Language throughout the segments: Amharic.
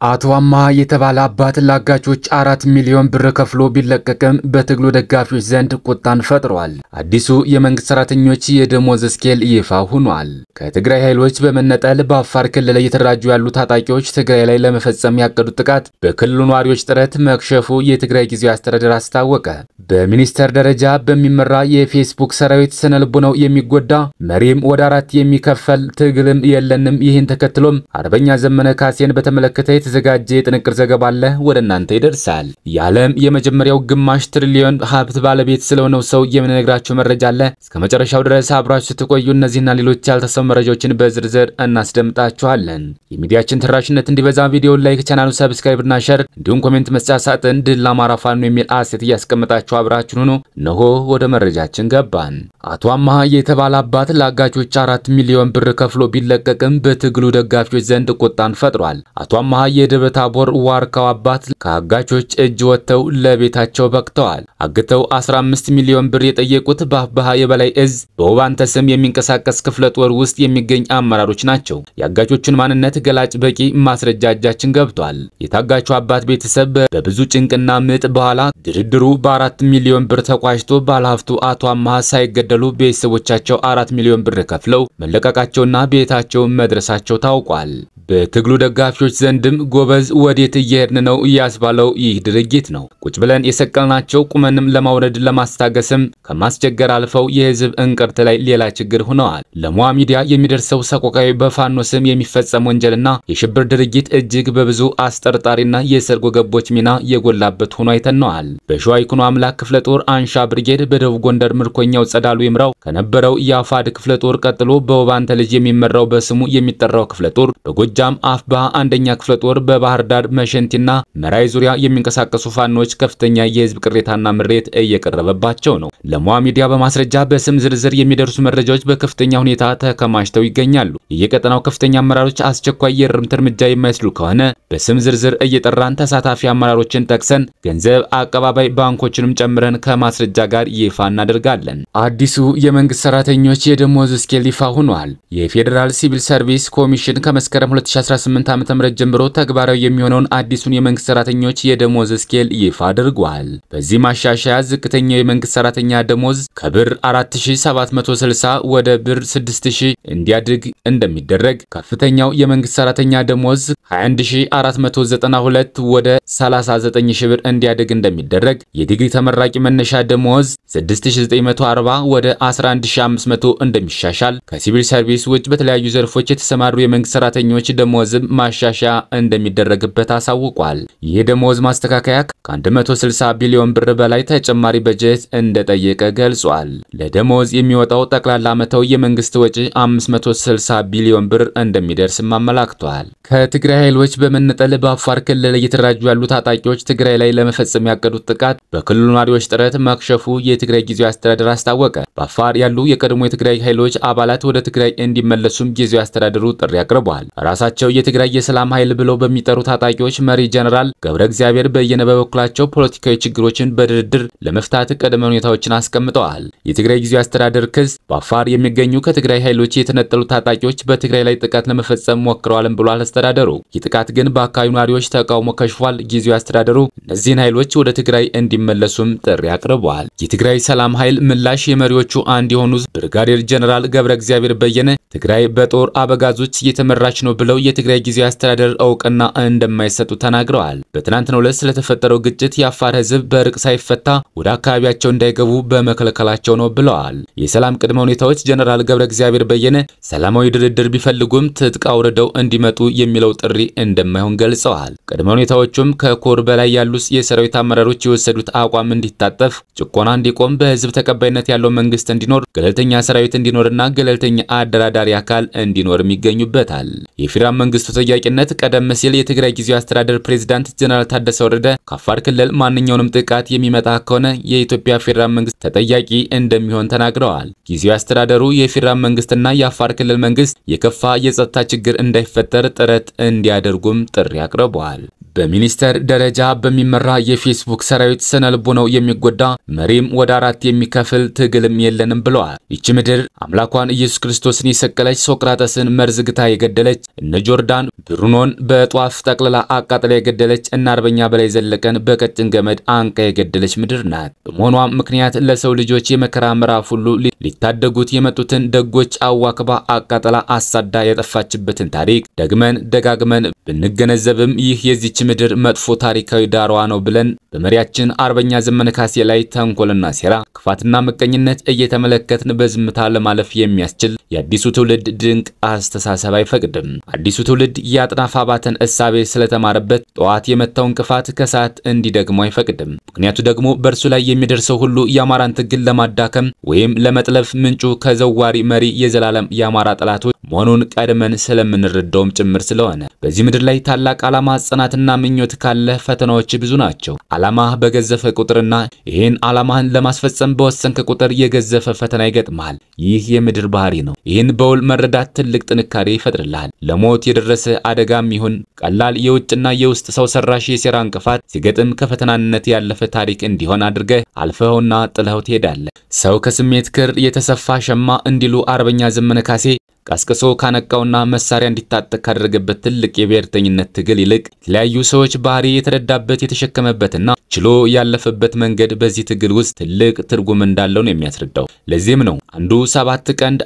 አቶ አማሃ የተባለ አባት ላጋቾች 4 ሚሊዮን ብር ከፍሎ ቢለቀቅም በትግሉ ደጋፊዎች ዘንድ ቁጣን ፈጥሯል። አዲሱ የመንግስት ሰራተኞች የደሞዝ ስኬል ይፋ ሆኗል። ከትግራይ ኃይሎች በመነጠል በአፋር ክልል እየተደራጁ ያሉ ታጣቂዎች ትግራይ ላይ ለመፈጸም ያቀዱት ጥቃት በክልሉ ነዋሪዎች ጥረት መክሸፉ የትግራይ ጊዜያዊ አስተዳደር አስታወቀ። በሚኒስተር ደረጃ በሚመራ የፌስቡክ ሰራዊት ስነልቦናው የሚጎዳ መሪም ወደ 4 የሚከፈል ትግልም የለንም። ይህን ተከትሎም አርበኛ ዘመነ ካሴን በተመለከተ የተዘጋጀ የጥንቅር ዘገባ አለ ወደ እናንተ ይደርሳል። የዓለም የመጀመሪያው ግማሽ ትሪሊዮን ሀብት ባለቤት ስለሆነው ሰው የምንነግራችሁ መረጃ አለ። እስከ መጨረሻው ድረስ አብራችሁ ስትቆዩ እነዚህና ሌሎች ያልተሰሙ መረጃዎችን በዝርዝር እናስደምጣችኋለን። የሚዲያችን ተራሽነት እንዲበዛ ቪዲዮውን ላይክ፣ ቻናሉን ሰብስክራይብ እና ሼር እንዲሁም ኮሜንት መስጫ ሳጥን ድል ለአማራ ፋኖ የሚል አስተያየት እያስቀመጣችሁ አብራችሁን ሁኑ። እነሆ ወደ መረጃችን ገባን። አቶ አማሃ የተባለ አባት ለአጋቾች 4 ሚሊዮን ብር ከፍሎ ቢለቀቅም በትግሉ ደጋፊዎች ዘንድ ቁጣን ፈጥሯል። አቶ አማሃ የደብረ ታቦር ዋርካው አባት ከአጋቾች እጅ ወጥተው ለቤታቸው በቅተዋል። አግተው 15 ሚሊዮን ብር የጠየቁት በአፋብኃ የበላይ እዝ በውባንተ ስም የሚንቀሳቀስ ክፍለ ጦር ውስጥ የሚገኝ አመራሮች ናቸው። የአጋቾቹን ማንነት ገላጭ በቂ ማስረጃ እጃችን ገብቷል። የታጋቹ አባት ቤተሰብ በብዙ ጭንቅና ምጥ በኋላ ድርድሩ በ4 ሚሊዮን ብር ተቋጭቶ ባለሀብቱ አቶ አማሃ ሳይገደሉ ቤተሰቦቻቸው 4 ሚሊዮን ብር ከፍለው መለቀቃቸውና ቤታቸው መድረሳቸው ታውቋል። በትግሉ ደጋፊዎች ዘንድም ጎበዝ ወዴት እየሄድን ነው ያስባለው ይህ ድርጊት ነው። ቁጭ ብለን የሰቀልናቸው ቁመንም ለማውረድ ለማስታገስም ከማስቸገር አልፈው የህዝብ እንቅርት ላይ ሌላ ችግር ሆነዋል። ለሞዓ ሚዲያ የሚደርሰው ሰቆቃዊ በፋኖ ስም የሚፈጸም ወንጀልና የሽብር ድርጊት እጅግ በብዙ አስጠርጣሪና የሰርጎ ገቦች ሚና የጎላበት ሆኖ አይተነዋል። በሸዋ ይኩኖ አምላክ ክፍለ ጦር አንሻ ብርጌድ በደቡብ ጎንደር ምርኮኛው ጸዳሉ ይምራው ከነበረው የአፋድ ክፍለ ጦር ቀጥሎ በውባንተ ልጅ የሚመራው በስሙ የሚጠራው ክፍለ ጦር በጎጃም አፋብኃ አንደኛ ክፍለ ጦር በባህር ዳር መሸንቲና መራይ ዙሪያ የሚንቀሳቀሱ ፋኖች ከፍተኛ የህዝብ ቅሬታና ምሬት እየቀረበባቸው ነው። ለሞዓ ሚዲያ በማስረጃ በስም ዝርዝር የሚደርሱ መረጃዎች በከፍተኛ ሁኔታ ተከማችተው ይገኛሉ። የየቀጠናው ከፍተኛ አመራሮች አስቸኳይ የእርምት እርምጃ የማይስሉ ከሆነ በስም ዝርዝር እየጠራን ተሳታፊ አመራሮችን ጠቅሰን ገንዘብ አቀባባይ ባንኮችንም ጨምረን ከማስረጃ ጋር ይፋ እናደርጋለን። አዲሱ የመንግስት ሰራተኞች የደሞዝ ስኬል ይፋ ሆኗል። የፌዴራል ሲቪል ሰርቪስ ኮሚሽን ከመስከረም 2018 ዓ.ም ጀምሮ ተግባራዊ የሚሆነውን አዲሱን የመንግስት ሰራተኞች የደሞዝ ስኬል ይፋ አድርጓል። በዚህ ማሻሻያ ዝቅተኛው የመንግስት ሰራተኛ ደሞዝ ከብር 4760 ወደ ብር 6000 እንዲያድግ እንደሚደረግ፣ ከፍተኛው የመንግስት ሰራተኛ ደሞዝ 21492 ወደ 39000 ብር እንዲያድግ እንደሚደረግ፣ የዲግሪ ተመራቂ መነሻ ደሞዝ 6940 ወደ 11500 እንደሚሻሻል፣ ከሲቪል ሰርቪስ ውጭ በተለያዩ ዘርፎች የተሰማሩ የመንግስት ሰራተኞች ደሞዝም ማሻሻያ እንደሚደረግበት አሳውቋል። ይህ ደሞዝ ማስተካከያ ከ160 ቢሊዮን ብር በላይ ተጨማሪ በጀት እንደጠየቀ ገልጿል። ለደሞዝ የሚወጣው ጠቅላላ ዓመታዊ የመንግስት ወጪ 560 ቢሊዮን ብር እንደሚደርስም አመላክቷል። ከትግራይ ኃይሎች በመነጠል በአፋር ክልል እየተደራጁ ያሉ ታጣቂዎች ትግራይ ላይ ለመፈጸም ያቀዱት ጥቃት በክልሉ ነዋሪዎች ጥረት መክሸፉ የትግራይ ጊዜያዊ አስተዳደር አስታወቀ። በአፋር ያሉ የቀድሞ የትግራይ ኃይሎች አባላት ወደ ትግራይ እንዲመለሱም ጊዜያዊ አስተዳደሩ ጥሪ አቅርበዋል። ራሳቸው የትግራይ የሰላም ኃይል ብለው በሚጠሩ ታጣቂዎች መሪ ጀነራል ገብረ እግዚአብሔር በየነ በበኩላቸው ፖለቲካዊ ችግሮችን በድርድር ለመፍታት ቅድመ ሁኔታዎችን አስቀምጠዋል። የትግራይ ጊዜያዊ አስተዳደር ክስ በአፋር የሚገኙ ከትግራይ ኃይሎች የተነጠሉ ታጣቂዎች በትግራይ ላይ ጥቃት ለመፈጸም ሞክረዋልም ብሏል አስተዳደሩ። ይህ ጥቃት ግን በአካባቢው ነዋሪዎች ተቃውሞ ከሽፏል። ጊዜያዊ አስተዳደሩ እነዚህን ኃይሎች ወደ ትግራይ እንዲመለሱም ጥሪ አቅርበዋል። የትግራይ ሰላም ኃይል ምላሽ የመሪዎቹ አንድ የሆኑት ብርጋዴር ጀነራል ገብረ እግዚአብሔር በየነ ትግራይ በጦር አበጋዞች እየተመራች ነው ብለው የትግራይ ጊዜያዊ አስተዳደር እውቅና እንደማይሰጡ ተናግረዋል። በትናንትናው ዕለት ስለተፈጠረው ግጭት የአፋር ህዝብ በእርቅ ሳይፈታ ወደ አካባቢያቸው እንዳይገቡ በመከልከላቸው ነው ብለዋል። የሰላም ቅድመ ሁኔታዎች ጀነራል ገብረ እግዚአብሔር በየነ ሰላማዊ ድርድር ቢፈልጉም ትጥቅ አውርደው እንዲመጡ የሚለው ጥሪ እንደማይሆን ገልጸዋል። ቅድመ ሁኔታዎቹም ከኮር በላይ ያሉ የሰራዊት አመራሮች የወሰዱት አቋም እንዲታጠፍ፣ ጭቆና እንዲቆም፣ በህዝብ ተቀባይነት ያለው መንግስት እንዲኖር፣ ገለልተኛ ሰራዊት እንዲኖርና ገለልተኛ አደራዳሪ አካል እንዲኖርም ይገኙበታል። የፌዴራል መንግስቱ ተጠያቂነት ቀደም ሲል የትግራይ ጊዜያዊ አስተዳደር ፕሬዝዳንት ጀነራል ታደሰ ወረደ ከአፋር ክልል ማንኛውንም ጥቃት የሚመጣ ከሆነ የኢትዮጵያ ፌዴራል መንግስት ተጠያቂ እንደሚሆን ተናግረዋል። ጊዜያዊ አስተዳደሩ የፌዴራል መንግስትና የአፋር ክልል መንግስት የከፋ የጸጥታ ችግር እንዳይፈጠር ጥረት እንዲያደርጉም ጥሪ አቅርበዋል። በሚኒስተር ደረጃ በሚመራ የፌስቡክ ሰራዊት ስነልቦናው የሚጎዳ መሪም ወደ 4 የሚከፍል ትግልም የለንም ብለዋል። ይቺ ምድር አምላኳን ኢየሱስ ክርስቶስን የሰቀለች፣ ሶቅራጠስን መርዝግታ የገደለች፣ እነ ጆርዳን ብሩኖን በጧፍ ጠቅልላ አቃጥላ የገደለች፣ እና አርበኛ በላይ ዘለቀን በቀጭን ገመድ አንቃ የገደለች ምድር ናት። በመሆኗም ምክንያት ለሰው ልጆች የመከራ ምዕራፍ ሁሉ ሊታደጉት የመጡትን ደጎች አዋክባ አቃጥላ አሳዳ የጠፋችበትን ታሪክ ደግመን ደጋግመን ብንገነዘብም ይህ የዚች ምድር መጥፎ ታሪካዊ ዳራዋ ነው ብለን በመሪያችን አርበኛ ዘመነ ካሴ ላይ ተንኮልና ሴራ፣ ክፋትና መቀኝነት እየተመለከትን በዝምታ ለማለፍ የሚያስችል የአዲሱ ትውልድ ድንቅ አስተሳሰብ አይፈቅድም። አዲሱ ትውልድ የአጥናፈ አባተን እሳቤ ስለተማረበት ጠዋት የመታውን ክፋት ከሰዓት እንዲደግሞ አይፈቅድም። ምክንያቱ ደግሞ በእርሱ ላይ የሚደርሰው ሁሉ የአማራን ትግል ለማዳከም ወይም ለመጥለፍ ምንጩ ከዘዋሪ መሪ የዘላለም የአማራ ጠላቶች መሆኑን ቀድመን ስለምንረዳውም ጭምር ስለሆነ በዚህ ምድር ላይ ታላቅ ዓላማ ጽናትና ምኞት ካለ ፈተናዎች ብዙ ናቸው። ዓላማ በገዘፈ ቁጥርና ይሄን ዓላማን ለማስፈጸም በወሰንከ ቁጥር የገዘፈ ፈተና ይገጥማል። ይህ የምድር ባህሪ ነው። ይህን በውል መረዳት ትልቅ ጥንካሬ ይፈጥርልሃል። ለሞት የደረሰ አደጋም ይሁን ቀላል የውጭና የውስጥ ሰው ሰራሽ የሴራ እንቅፋት ሲገጥም ከፈተናነት ያለፈ ታሪክ እንዲሆን አድርገህ አልፈውና ጥለኸው ትሄዳለህ። ሰው ከስሜት ክር የተሰፋ ሸማ እንዲሉ አርበኛ ዘመነ ካሴ ቀስቅሶ ካነቃውና መሳሪያ እንዲታጠቅ ካደረገበት ትልቅ የብሔርተኝነት ትግል ይልቅ የተለያዩ ሰዎች ባህሪ የተረዳበት የተሸከመበትና ችሎ ያለፈበት መንገድ በዚህ ትግል ውስጥ ትልቅ ትርጉም እንዳለው ነው የሚያስረዳው። ለዚህም ነው አንዱ 7 ቀንድ፣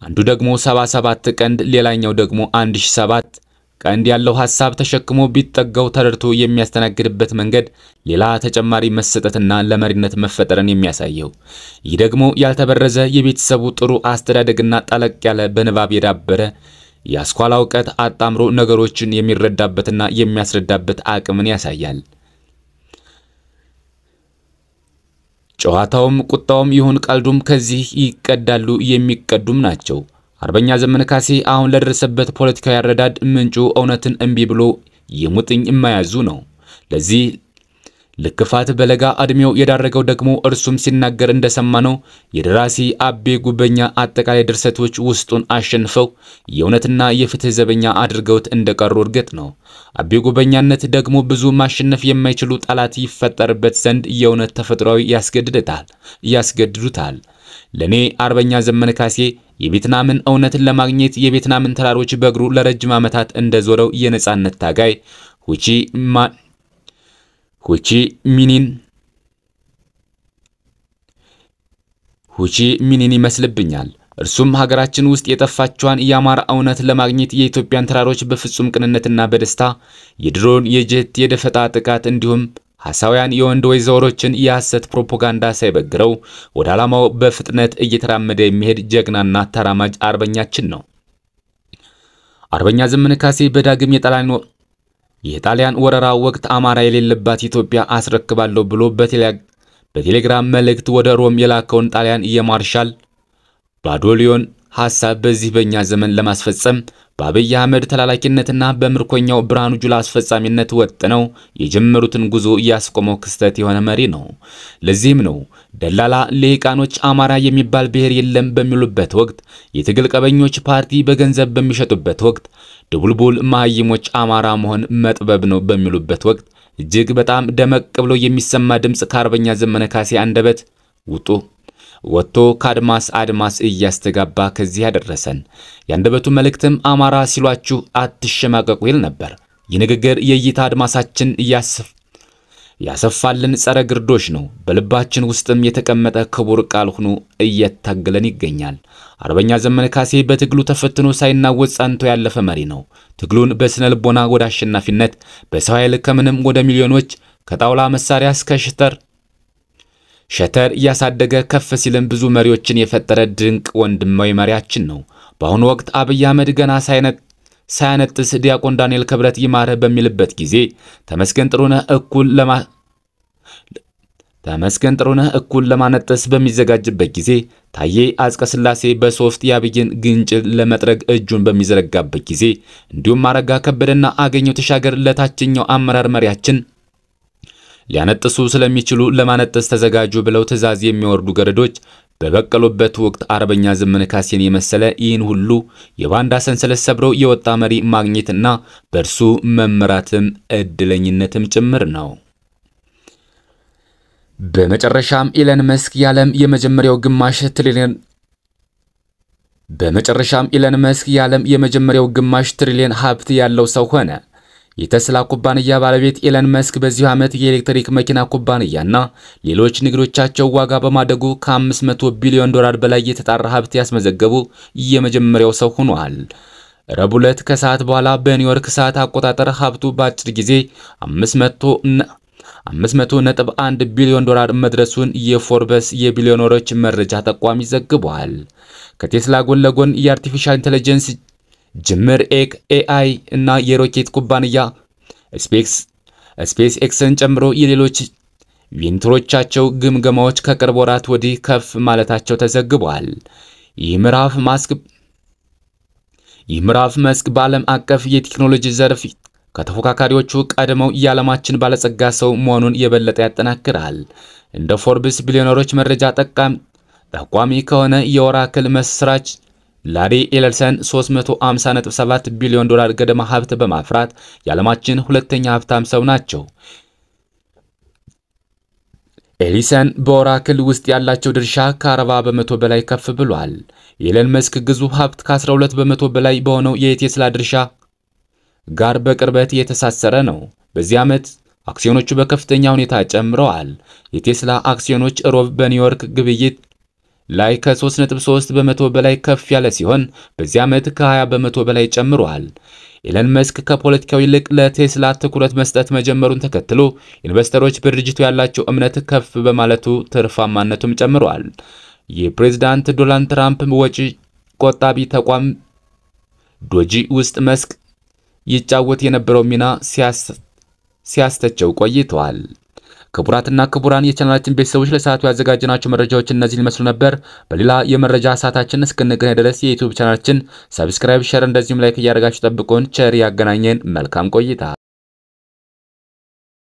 አንዱ ደግሞ 77 ቀንድ፣ ሌላኛው ደግሞ 1007 ቀንድ ያለው ሐሳብ ተሸክሞ ቢጠጋው ተረድቶ የሚያስተናግድበት መንገድ ሌላ ተጨማሪ መሰጠትና ለመሪነት መፈጠርን የሚያሳየው። ይህ ደግሞ ያልተበረዘ የቤተሰቡ ጥሩ አስተዳደግና ጠለቅ ያለ በንባብ የዳበረ የአስኳላ ዕውቀት አጣምሮ ነገሮችን የሚረዳበትና የሚያስረዳበት አቅምን ያሳያል። ጨዋታውም ቁጣውም ይሁን ቀልዱም ከዚህ ይቀዳሉ የሚቀዱም ናቸው። አርበኛ ዘመነ ካሴ አሁን ለደረሰበት ፖለቲካዊ አረዳድ ምንጩ እውነትን እንቢ ብሎ የሙጥኝ የማያዙ ነው። ለዚህ ለክፋት በለጋ እድሜው የዳረገው ደግሞ እርሱም ሲናገር እንደሰማነው የደራሲ አቤ ጉበኛ አጠቃላይ ድርሰቶች ውስጡን አሸንፈው የእውነትና የፍትህ ዘበኛ አድርገውት እንደቀሩ እርግጥ ነው። አቤ ጉበኛነት ደግሞ ብዙ ማሸነፍ የማይችሉ ጠላት ይፈጠርበት ዘንድ የእውነት ተፈጥሯዊ ያስገድዱታል። ለኔ አርበኛ ዘመነ ካሴ የቪየትናምን እውነትን ለማግኘት የቪየትናምን ተራሮች በእግሩ ለረጅም ዓመታት እንደዞረው የነጻነት ታጋይ ሁቺ ሚኒን ይመስልብኛል። እርሱም ሀገራችን ውስጥ የጠፋችዋን የአማራ እውነት ለማግኘት የኢትዮጵያን ተራሮች በፍጹም ቅንነትና በደስታ የድሮን የጀት የደፈጣ ጥቃት እንዲሁም ሐሳውያን የወንድ ወይዘሮችን የሐሰት ፕሮፓጋንዳ ሳይበግረው ወደ ዓላማው በፍጥነት እየተራመደ የሚሄድ ጀግናና ተራማጅ አርበኛችን ነው። አርበኛ ዘመነ ካሴ በዳግም የጣሊያን ወረራ ወቅት አማራ የሌለባት ኢትዮጵያ አስረክባለሁ ብሎ በቴሌግራም መልእክት ወደ ሮም የላከውን ጣሊያን የማርሻል ባዶሊዮን ሐሳብ በዚህ በእኛ ዘመን ለማስፈጸም በአብይ አህመድ ተላላኪነትና በምርኮኛው ብርሃኑ ጁላ አስፈጻሚነት ወጥነው የጀመሩትን ጉዞ ያስቆመው ክስተት የሆነ መሪ ነው። ለዚህም ነው ደላላ ሌቃኖች አማራ የሚባል ብሔር የለም በሚሉበት ወቅት፣ የትግል ቀበኞች ፓርቲ በገንዘብ በሚሸጡበት ወቅት፣ ድቡልቡል ማህይሞች አማራ መሆን መጥበብ ነው በሚሉበት ወቅት እጅግ በጣም ደመቅ ብሎ የሚሰማ ድምጽ ከአርበኛ ዘመነ ካሴ አንደበት ወጥቶ ከአድማስ እያስተጋባ ከዚህ ያደረሰን ያንደበቱ መልእክትም አማራ ሲሏችሁ አትሸማቀቁ ይል ነበር። የንግግር የእይታ አድማሳችን ያሰፋልን ጸረ ግርዶሽ ነው። በልባችን ውስጥም የተቀመጠ ክቡር ቃል ሆኖ እየታገለን ይገኛል። አርበኛ ዘመነ ካሴ በትግሉ ተፈትኖ ሳይናወጽ ጸንቶ ያለፈ መሪ ነው። ትግሉን በስነ ልቦና ወደ አሸናፊነት፣ በሰው ኃይል ከምንም ወደ ሚሊዮኖች፣ ከጣውላ መሳሪያ እስከ ሸተር ያሳደገ ከፍ ሲልም ብዙ መሪዎችን የፈጠረ ድንቅ ወንድማዊ መሪያችን ነው። በአሁኑ ወቅት አብይ አህመድ ገና ሳያነጥስ ዲያቆን ዳንኤል ክብረት ይማረ በሚልበት ጊዜ ተመስገን ጥሩነህ እኩል ለማነጥስ በሚዘጋጅበት ጊዜ ታዬ አጽቀ ሥላሴ በሶፍት ያብይን ግንጭ ለመጥረግ እጁን በሚዘረጋበት ጊዜ እንዲሁም አረጋ ከበደና አገኘው ተሻገር ለታችኛው አመራር መሪያችን ሊያነጥሱ ስለሚችሉ ለማነጥስ ተዘጋጁ ብለው ትዕዛዝ የሚወርዱ ገረዶች በበቀሉበት ወቅት አርበኛ ዘመነ ካሴን የመሰለ ይህን ሁሉ የባንዳ ሰንሰለት ሰብረው የወጣ መሪ ማግኘትና በእርሱ መመራትም እድለኝነትም ጭምር ነው። በመጨረሻም ኢለን መስክ የዓለም የመጀመሪያው ግማሽ ትሪሊየን ሀብት ያለው ሰው ሆነ። የቴስላ ኩባንያ ባለቤት ኢለን መስክ በዚህ ዓመት የኤሌክትሪክ መኪና ኩባንያና ሌሎች ንግዶቻቸው ዋጋ በማደጉ ከ500 ቢሊዮን ዶላር በላይ የተጣራ ሀብት ያስመዘገቡ የመጀመሪያው ሰው ሆኗል። ረቡዕ ዕለት ከሰዓት በኋላ በኒውዮርክ ሰዓት አቆጣጠር ሀብቱ በአጭር ጊዜ 500.1 ቢሊዮን ዶላር መድረሱን የፎርበስ የቢሊዮነሮች መረጃ ተቋም ዘግቧል። ከቴስላ ጎን ለጎን የአርቲፊሻል ኢንተለጀንስ ጅምር ኤአይ እና የሮኬት ኩባንያ ስፔስ ኤክስን ጨምሮ የሌሎች ቬንቸሮቻቸው ግምገማዎች ከቅርብ ወራት ወዲህ ከፍ ማለታቸው ተዘግቧል። ይህ ምዕራፍ መስክ በዓለም አቀፍ የቴክኖሎጂ ዘርፍ ከተፎካካሪዎቹ ቀድመው የዓለማችን ባለጸጋ ሰው መሆኑን የበለጠ ያጠናክራል። እንደ ፎርብስ ቢሊዮነሮች መረጃ ጠቋሚ ከሆነ የኦራክል መስራች ላሪ ኤለንሰን 350.7 ቢሊዮን ዶላር ገደማ ሀብት በማፍራት የዓለማችን ሁለተኛ ሀብታም ሰው ናቸው። ኤሊሰን በኦራክል ውስጥ ያላቸው ድርሻ ከ40 በመቶ በላይ ከፍ ብሏል። የኤለን መስክ ግዙፍ ሀብት ከ12 በመቶ በላይ በሆነው የቴስላ ድርሻ ጋር በቅርበት የተሳሰረ ነው። በዚህ ዓመት አክሲዮኖቹ በከፍተኛ ሁኔታ ጨምረዋል። የቴስላ አክሲዮኖች ሮብ በኒውዮርክ ግብይት ላይ ከ3.3 በመቶ በላይ ከፍ ያለ ሲሆን በዚህ ዓመት ከ20 በመቶ በላይ ጨምሯል። ኢለን መስክ ከፖለቲካው ይልቅ ለቴስላ ትኩረት መስጠት መጀመሩን ተከትሎ ኢንቨስተሮች በድርጅቱ ያላቸው እምነት ከፍ በማለቱ ትርፋማነቱም ጨምሯል። የፕሬዝዳንት ዶናልድ ትራምፕ ወጪ ቆጣቢ ተቋም ዶጂ ውስጥ መስክ ይጫወት የነበረው ሚና ሲያስተቸው ቆይተዋል። ክቡራትና ክቡራን የቻናላችን ቤተሰቦች ለሰዓቱ ያዘጋጀናቸው መረጃዎች እነዚህን ይመስሉ ነበር። በሌላ የመረጃ ሰዓታችን እስክንገናኝ ድረስ የዩቲዩብ ቻናላችን ሰብስክራይብ፣ ሼር እንደዚሁም ላይክ እያደረጋችሁ ጠብቁን። ቸር ያገናኘን። መልካም ቆይታ